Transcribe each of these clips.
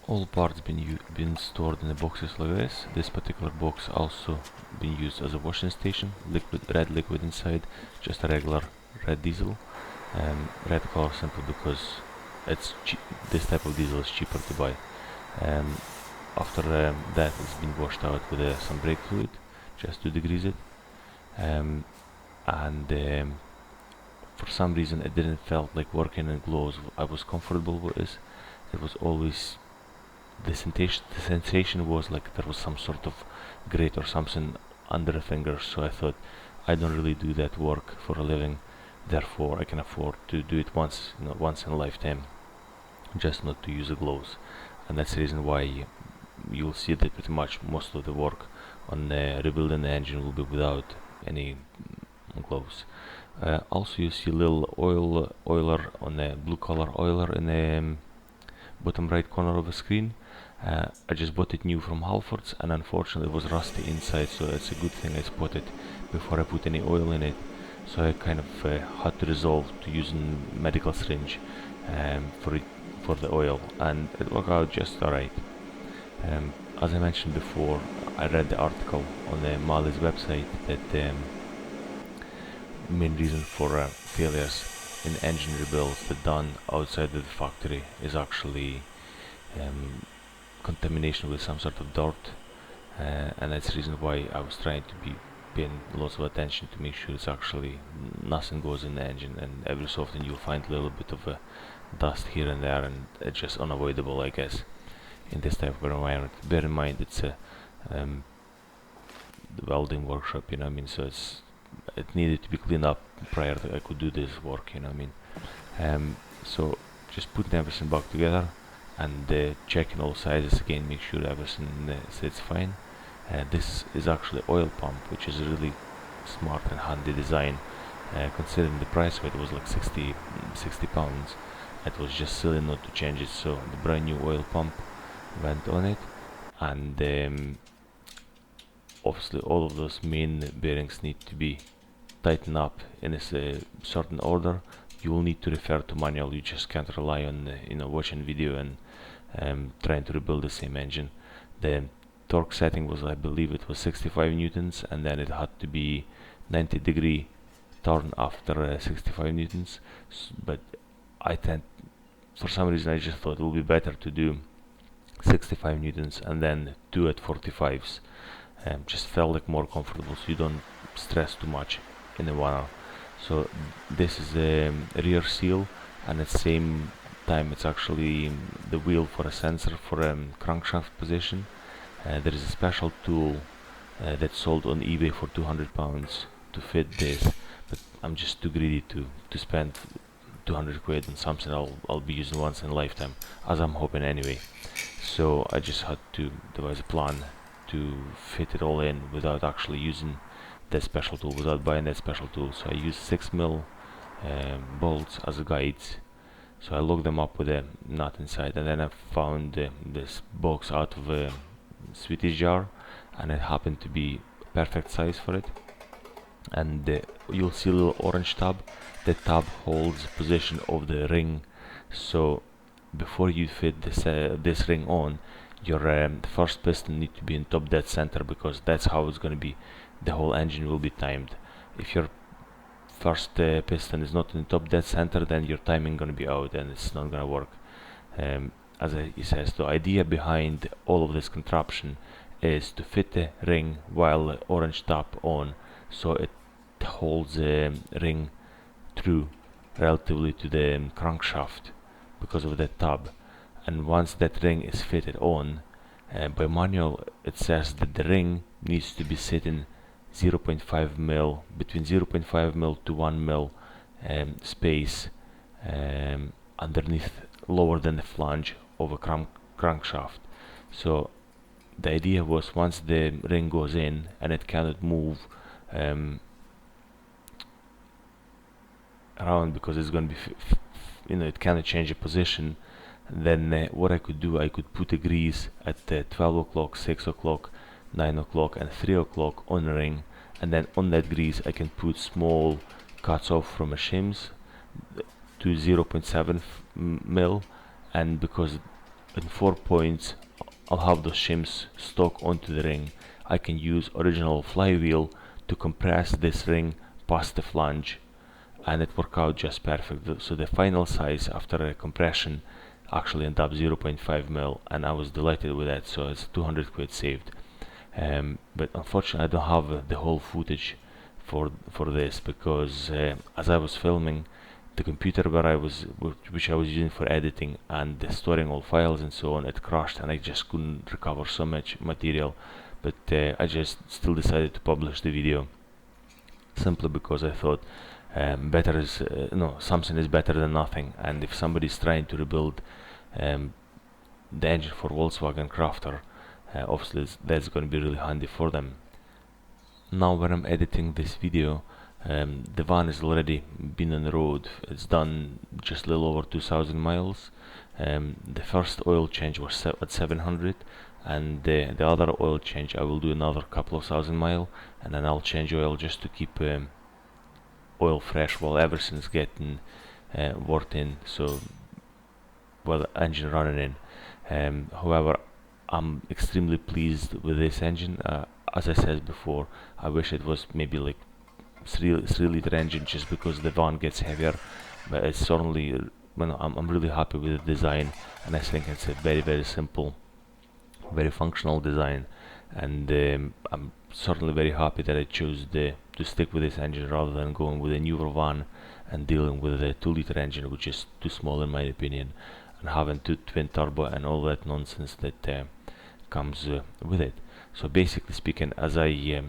all parts been stored in the boxes like this. This particular box also been used as a washing station. Red liquid inside, just a regular red diesel. Red color simply because this type of diesel is cheaper to buy. After that, it's been washed out with some brake fluid just to degrease it. For some reason it didn't felt like working in gloves. I was comfortable with this. It was always the sensation was like there was some sort of grate or something under the fingers, so I thought I don't really do that work for a living, therefore I can afford to do it once in a lifetime, just not to use the gloves. And that's the reason why you'll see that pretty much most of the work on rebuilding the engine will be without any gloves. Also you see a little oiler on the blue color oiler in the bottom right corner of the screen. I just bought it new from Halfords, and unfortunately it was rusty inside, so it's a good thing I spotted before I put any oil in it. So I kind of had to resolve to using medical syringe for the oil, and it worked out just alright. As I mentioned before, I read the article on the Mali's website that main reason for failures in engine rebuilds that done outside of the factory is actually contamination with some sort of dirt, and that's the reason why I was trying to be paying lots of attention to make sure it's actually nothing goes in the engine, and every so often you'll find a little bit of dust here and there, and it's just unavoidable, I guess, in this type of environment. Bear in mind it's the welding workshop, you know what I mean, so it needed to be cleaned up prior to I could do this work, you know what I mean. So just putting everything back together and checking all sizes again, make sure everything sits fine. This is actually oil pump, which is a really smart and handy design, considering the price of it was like 60 pounds. It was just silly not to change it, so the brand new oil pump went on it, and obviously all of those main bearings need to be tightened up in a certain order. You will need to refer to manual. You just can't rely on watching video and trying to rebuild the same engine. The torque setting was, I believe it was 65 newtons, and then it had to be 90-degree turn after 65 newtons. But for some reason I just thought it would be better to do 65 newtons and then 2 at 45s. Just felt like more comfortable, so you don't stress too much in the water. So this is a rear seal, and at the same time it's actually the wheel for a sensor for crankshaft position. There is a special tool that's sold on eBay for 200 pounds to fit this, but I'm just too greedy to spend 200 quid on something I'll be using once in a lifetime, as I'm hoping anyway. So I just had to devise a plan to fit it all in without actually using that special tool, without buying that special tool. So I used 6mm bolts as guides. So I locked them up with a nut inside, and then I found this box out of a Swedish jar, and it happened to be perfect size for it. And you'll see a little orange tab. The tab holds the position of the ring. So before you fit this ring on, your first piston need to be in top dead center, because that's how it's going to be. The whole engine will be timed. If your first piston is not in top dead center, then your timing going to be out and it's not going to work. As it says, the idea behind all of this contraption is to fit the ring while the orange tab on, so it holds the ring true relatively to the crankshaft because of that tab. And once that ring is fitted on, by manual it says that the ring needs to be sitting 0.5 mil, between 0.5 mil to 1 mil space underneath, lower than the flange of a crankshaft. So the idea was, once the ring goes in and it cannot move around because it's going to be it cannot change the position, then what I could do, I could put a grease at 12 o'clock, 6 o'clock, 9 o'clock and 3 o'clock on the ring, and then on that grease I can put small cuts off from a shims to 0.7 mil, and because in 4 points I'll have those shims stuck onto the ring. I can use original flywheel to compress this ring past the flange, and it worked out just perfect. So the final size after a compression actually ended up 0.5 mil, and I was delighted with that. So it's 200 quid saved. But unfortunately I don't have the whole footage for this, because as I was filming, the computer which I was using for editing and storing all files and so on, it crashed, and I just couldn't recover so much material. But I just still decided to publish the video, simply because I thought better is something is better than nothing. And if somebody's trying to rebuild the engine for Volkswagen Crafter, obviously that's going to be really handy for them. Now when I'm editing this video, the van has already been on the road. It's done just a little over 2,000 miles. The first oil change was at 700, and the other oil change I will do another couple of thousand miles, and then I'll change oil just to keep oil fresh while everything's getting worked in, so while the engine running in. However, I'm extremely pleased with this engine. As I said before, I wish it was maybe like 3-liter engine, just because the van gets heavier, but it's certainly, I'm really happy with the design, and I think it's a very, very simple, very functional design, and I'm certainly very happy that I chose to stick with this engine rather than going with a newer van and dealing with a 2-liter engine, which is too small in my opinion, and having twin turbo and all that nonsense that comes with it. So basically speaking, as I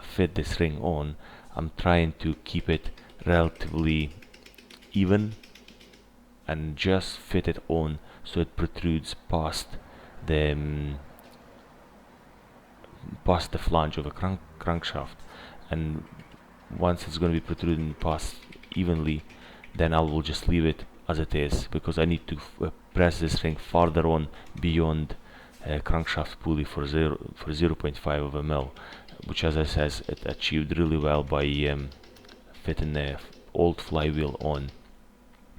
fit this ring on, I'm trying to keep it relatively even and just fit it on so it protrudes past the flange of a crankshaft. And once it's going to be protruding past evenly, then I will just leave it as it is, because I need to press this ring farther on beyond crankshaft pulley for 0.5 of a mil, which, as I said, it achieved really well by fitting the old flywheel on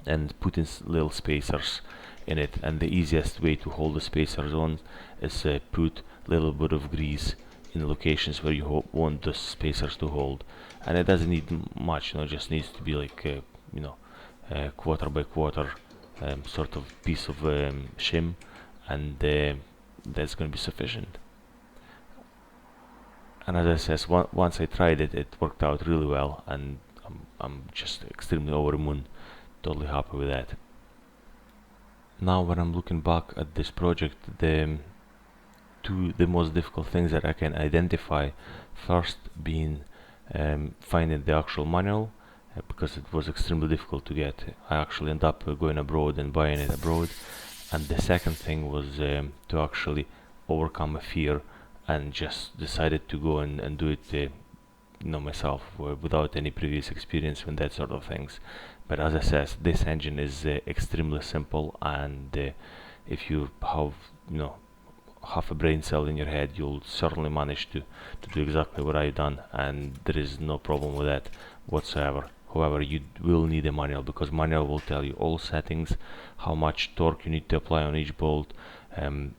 and putting little spacers in it. And the easiest way to hold the spacers on is put a little bit of grease in locations where you want the spacers to hold, and it doesn't need much, just needs to be like quarter by quarter sort of piece of shim, and that's going to be sufficient. And as I said, once I tried it, it worked out really well, and I'm just extremely over the moon, totally happy with that. Now when I'm looking back at this project, the most difficult things that I can identify, first being finding the actual manual, because it was extremely difficult to get. I actually ended up going abroad and buying it abroad. And the second thing was to actually overcome a fear and just decided to go and do it myself, without any previous experience with that sort of things. But as I said, this engine is extremely simple, and if you have half a brain cell in your head, you'll certainly manage to do exactly what I've done, and there is no problem with that whatsoever. However, you will need a manual, because manual will tell you all settings, how much torque you need to apply on each bolt, and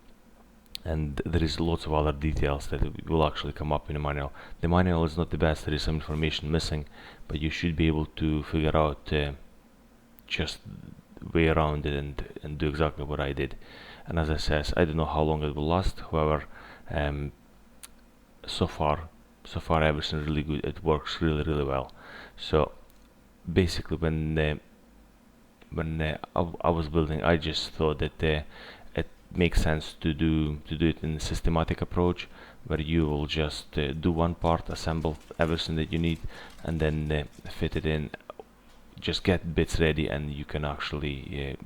there is lots of other details that will actually come up in the manual. The manual is not the best, there is some information missing, but you should be able to figure out just way around it and do exactly what I did. And as I said, I don't know how long it will last. However, so far everything's really good. It works really, really well. So basically, when I was building, I just thought that it makes sense to do it in a systematic approach, where you will just do one part, assemble everything that you need, and then fit it in. Just get bits ready, and you can actually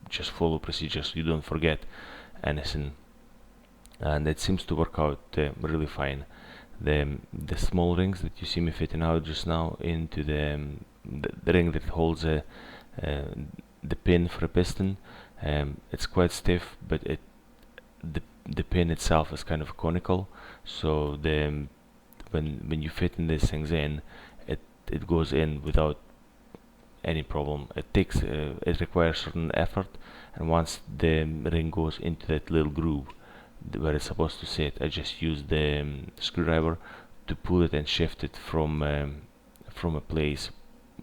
just follow procedures. You don't forget anything, and it seems to work out really fine. The small rings that you see me fitting out just now into the ring that holds the pin for a piston, it's quite stiff, but the pin itself is kind of conical, so when you fit in these things in, it goes in without any problem. It requires certain effort, and once the ring goes into that little groove where it's supposed to sit, I just use the screwdriver to pull it and shift it from a place.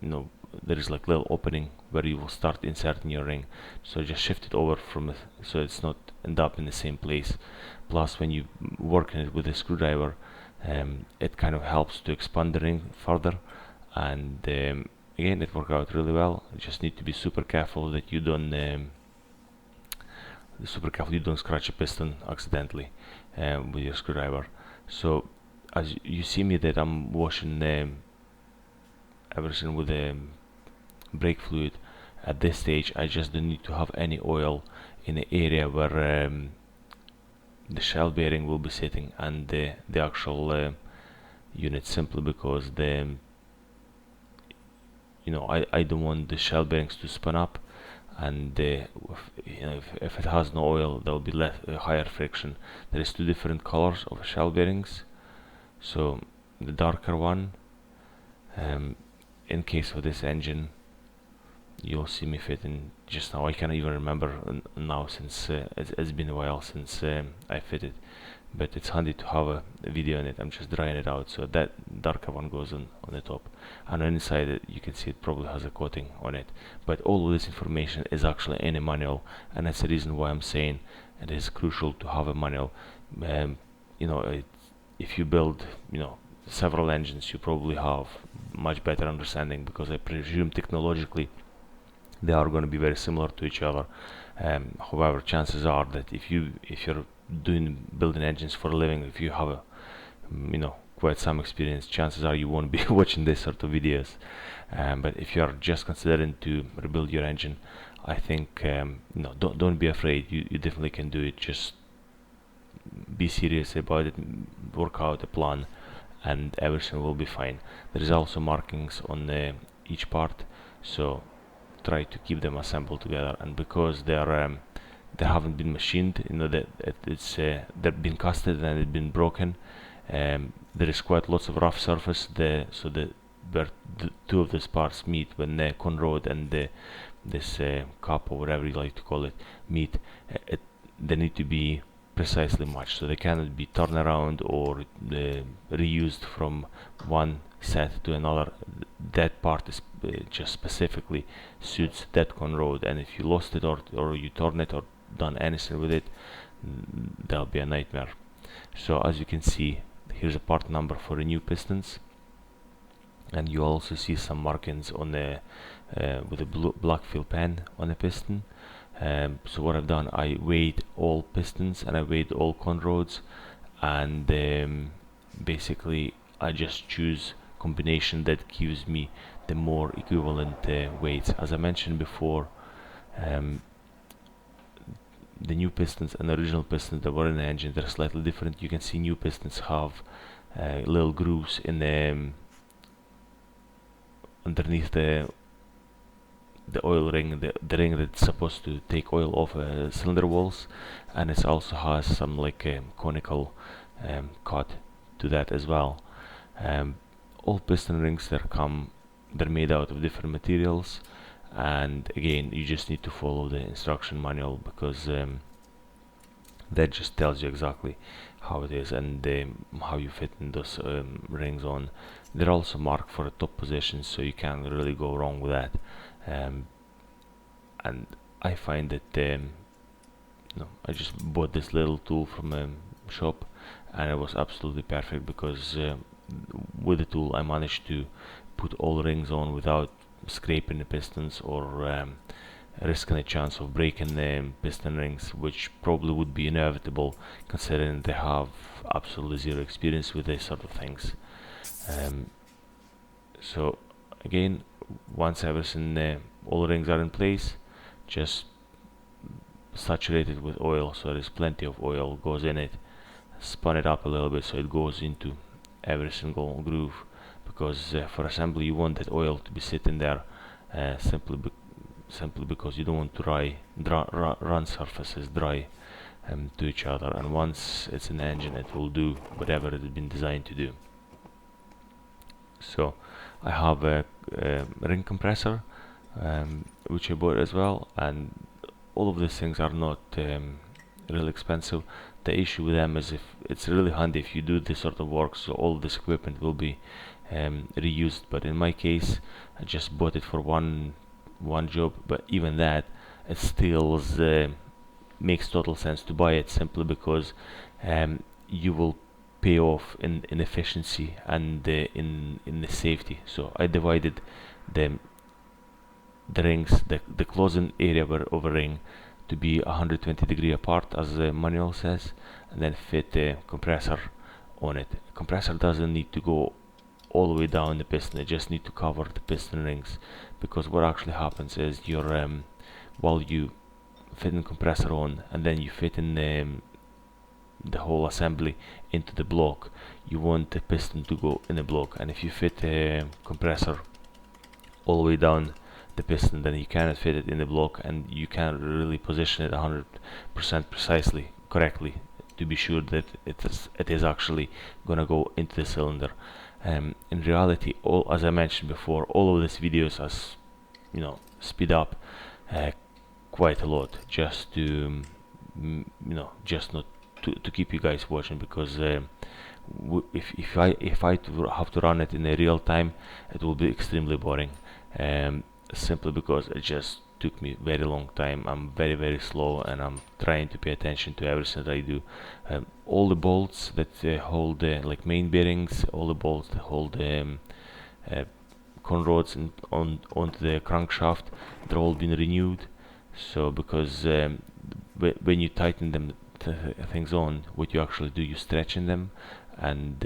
There is like little opening where you will start inserting your ring, so just shift it over so it's not end up in the same place. Plus, when you working it with a screwdriver, it kind of helps to expand the ring further, and again, it worked out really well. You just need to be super careful that you don't scratch a piston accidentally with your screwdriver. So as you see me that I'm washing everything with brake fluid. At this stage, I just don't need to have any oil in the area where the shell bearing will be sitting and the actual unit, simply because I don't want the shell bearings to spin up, and if it has no oil, there will be higher friction. There is two different colors of shell bearings. So the darker one, in case of this engine, you'll see me fitting just now. I can't even remember now, since it's been a while since I fitted, but it's handy to have a video on it. I'm just drying it out, so that darker one goes on the top, and on inside you can see it probably has a coating on it. But all of this information is actually in a manual, and that's the reason why I'm saying it is crucial to have a manual. If you build several engines, you probably have much better understanding, because I presume technologically they are going to be very similar to each other. However, chances are that if you're building engines for a living, if you have quite some experience, chances are you won't be watching this sort of videos. But if you are just considering to rebuild your engine, I think don't be afraid. You definitely can do it. Just be serious about it, work out a plan, and everything will be fine. There is also markings on each part, so try to keep them assembled together. And because they haven't been machined, they've been casted and they've been broken, there is quite lots of rough surface there, so where the two of these parts meet, when the conrod and this cup, or whatever you like to call it, meet, they need to be precisely matched, so they cannot be turned around or reused from one set to another. That part is just specifically suits that conrod, and if you lost it or you torn it or done anything with it, that'll be a nightmare. So as you can see, here's a part number for the new pistons, and you also see some markings on with a black fill pen on the piston. So what I've done, I weighed all pistons and I weighed all conrods, and basically I just choose combination that gives me the more equivalent weights. As I mentioned before, the new pistons and the original pistons that were in the engine, they're slightly different. You can see new pistons have little grooves in the underneath the oil ring, the ring that's supposed to take oil off cylinder walls, and it also has some like conical cut to that as well. All piston rings they're made out of different materials, and again, you just need to follow the instruction manual, because that just tells you exactly how it is and how you fit in those rings on. They're also marked for the top positions, so you can't really go wrong with that. And I find that I just bought this little tool from a shop, and it was absolutely perfect, because with the tool I managed to put all rings on without scraping the pistons or risking a chance of breaking the piston rings, which probably would be inevitable considering they have absolutely zero experience with these sort of things. So again, once everything, all rings are in place, just saturate it with oil, so there's plenty of oil goes in it. Spun it up a little bit so it goes into every single groove, because for assembly you want that oil to be sitting there, simply because you don't want to run surfaces dry to each other, and once it's in the engine it will do whatever it has been designed to do. So I have a ring compressor which I bought as well, and all of these things are not really expensive. The issue with them is if it's really handy if you do this sort of work, so all this equipment will be reused. But in my case, I just bought it for one job, but even that, it still makes total sense to buy it, simply because you will pay off in efficiency and in the safety. So I divided the rings, the closing area of a ring, to be 120 degree apart, as the manual says, and then fit the compressor on it. Compressor doesn't need to go all the way down the piston, it just need to cover the piston rings, because what actually happens is while you fit the compressor on and then you fit in the whole assembly into the block, you want the piston to go in the block, and if you fit the compressor all the way down the piston, then you cannot fit it in the block, and you can't really position it 100% precisely correctly to be sure that it is actually gonna go into the cylinder. In reality, as I mentioned before, all of these videos has speed up quite a lot, just to just not to keep you guys watching, because if I have to run it in a real time, it will be extremely boring. Simply because it just took me very long time. I'm very slow, and I'm trying to pay attention to everything that I do. All the bolts that hold like main bearings, all the bolts that hold con rods onto the crankshaft, they're all been renewed. So because when you tighten them things on, what you actually do, you stretching them, and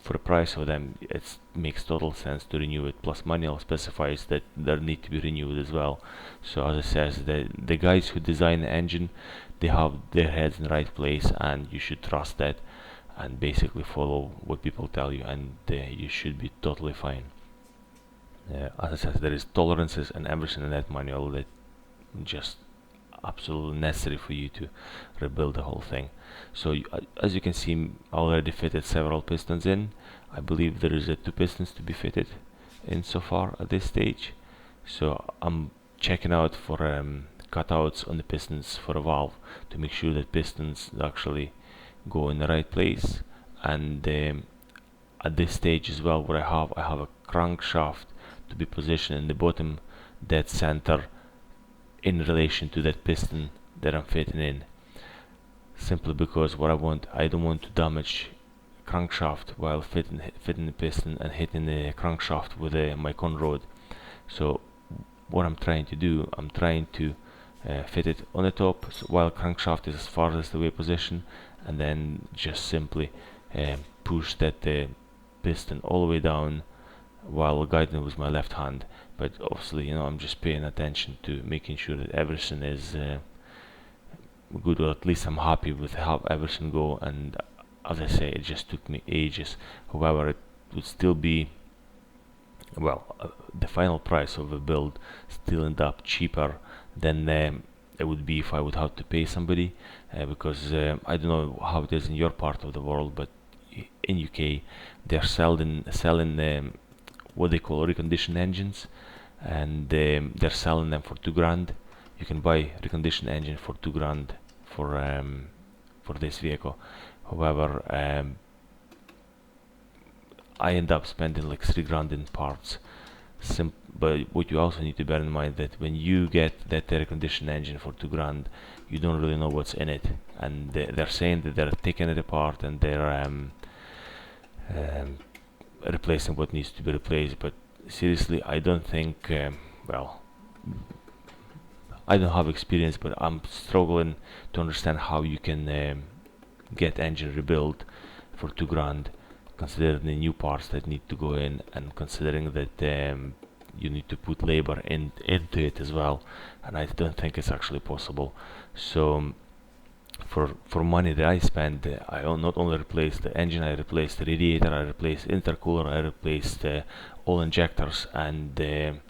for the price of them, it makes total sense to renew it. Plus manual specifies that they need to be renewed as well. So as it says, the guys who design the engine, they have their heads in the right place, and you should trust that and basically follow what people tell you, and you should be totally fine. As I said, there is tolerances and everything in that manual that just absolutely necessary for you to rebuild the whole thing. So as you can see, I already fitted several pistons in. I believe there is 2 pistons to be fitted in so far at this stage. So I'm checking out for cutouts on the pistons for a valve to make sure that pistons actually go in the right place. And at this stage as well, what I have a crankshaft to be positioned in the bottom dead center in relation to that piston that I'm fitting in, simply because I don't want to damage crankshaft while fitting the piston and hitting the crankshaft with my con rod. So what I'm trying to do, I'm trying to fit it on the top, so while crankshaft is as farthest away position, and then just simply push that piston all the way down while guiding with my left hand. But obviously, I'm just paying attention to making sure that everything is good, or at least I'm happy with how everything go. And as I say, it just took me ages. However, it would still be, well, the final price of a build still end up cheaper than it would be if I would have to pay somebody, because I don't know how it is in your part of the world, but in UK they're selling what they call reconditioned engines, and they're selling them for $2,000. You can buy reconditioned engine for $2,000 for this vehicle. However, I end up spending like $3,000 in parts. But what you also need to bear in mind, that when you get that reconditioned engine for $2,000, you don't really know what's in it, and they're saying that they're taking it apart and they're replacing what needs to be replaced. But seriously, I don't think, well, I don't have experience, but I'm struggling to understand how you can get engine rebuilt for $2,000, considering the new parts that need to go in, and considering that you need to put labor into it as well, and I don't think it's actually possible. So for money that I spend, I not only replaced the engine, I replaced the radiator, I replaced intercooler, I replaced all injectors, and it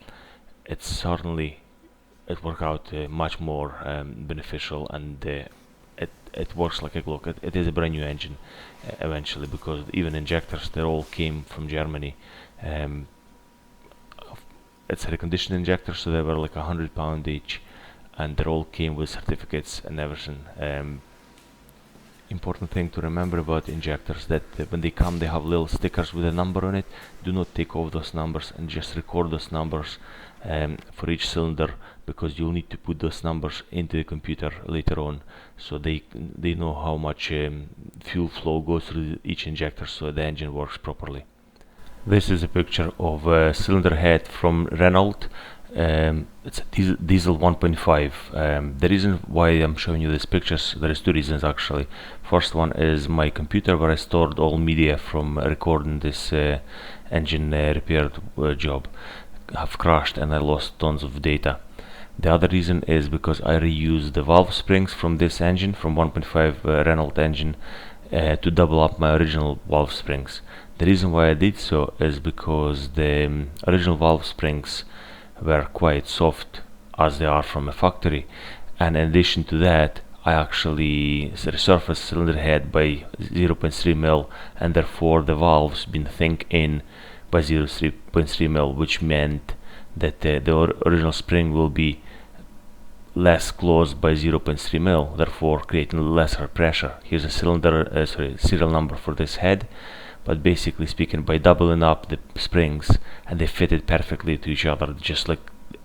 worked out much more beneficial, and it works like a clock. It is a brand new engine eventually, because even injectors, they all came from Germany. it's a reconditioned injector, so they were like £100 each, and they all came with certificates and everything. Important thing to remember about injectors, that when they come, they have little stickers with a number on it. Do not take off those numbers and just record those numbers for each cylinder, because you'll need to put those numbers into the computer later on, so they know how much fuel flow goes through each injector, so the engine works properly. This is a picture of a cylinder head from Renault. It's a diesel 1.5. The reason why I'm showing you these pictures, there is two reasons actually. First one is my computer, where I stored all media from recording this engine repair job, have crashed and I lost tons of data. The other reason is because I reused the valve springs from this engine, from 1.5 Renault engine, to double up my original valve springs. The reason why I did so is because the original valve springs were quite soft, as they are from a factory, and in addition to that, I actually resurfaced cylinder head by 0.3 mil, and therefore the valves been thinned in by 0.3 mil, which meant that the original spring will be less closed by 0.3 mil, therefore creating lesser pressure. Here's a serial number for this head. But basically speaking, by doubling up the springs, and they fitted perfectly to each other, just like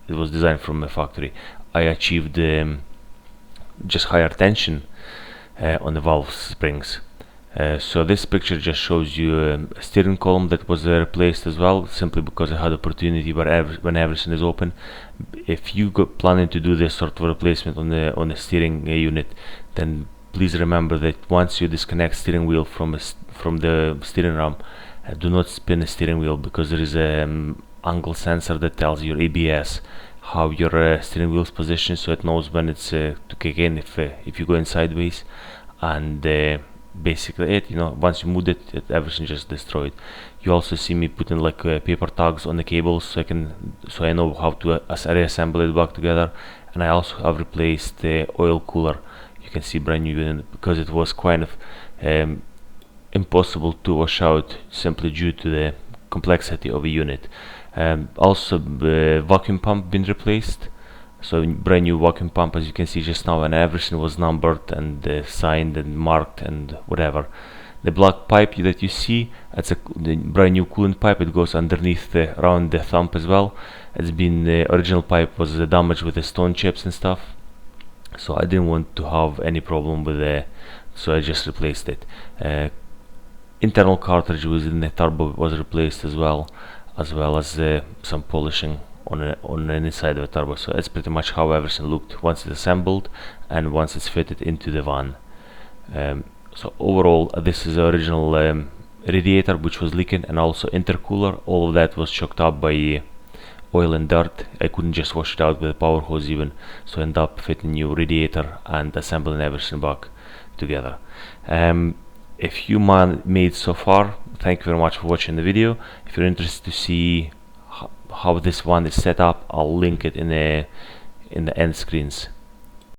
it was designed from a factory, I achieved just higher tension on the valve springs. So this picture just shows you a steering column that was replaced as well, simply because I had opportunity when everything is open. If you go planning to do this sort of replacement on the steering unit, then please remember that once you disconnect steering wheel from the steering ram, do not spin the steering wheel, because there is an angle sensor that tells your ABS how your steering wheel is positioned, so it knows when it's to kick in if you're going sideways. And basically once you move it, everything just destroyed. You also see me putting like paper tags on the cables, so I know how to reassemble it back together. And I also have replaced the oil cooler. You can see brand new unit, because it was kind of impossible to wash out, simply due to the complexity of a unit. Also the vacuum pump been replaced, so brand new vacuum pump, as you can see just now, and everything was numbered and signed and marked and whatever. The black pipe that you see, that's the brand new coolant pipe. It goes underneath around the thumb as well. It's been, the original pipe was damaged with the stone chips and stuff, so I didn't want to have any problem with it, so I just replaced it. Internal cartridge within the turbo was replaced as well as some polishing on the inside of the turbo. So it's pretty much how everything looked once it's assembled and once it's fitted into the van. So overall, this is the original radiator which was leaking, and also intercooler. All of that was choked up by oil and dirt. I couldn't just wash it out with a power hose even, so I ended up fitting new radiator and assembling everything back together. If you made so far, thank you very much for watching the video. If you're interested to see how this one is set up, I'll link it in the end screens.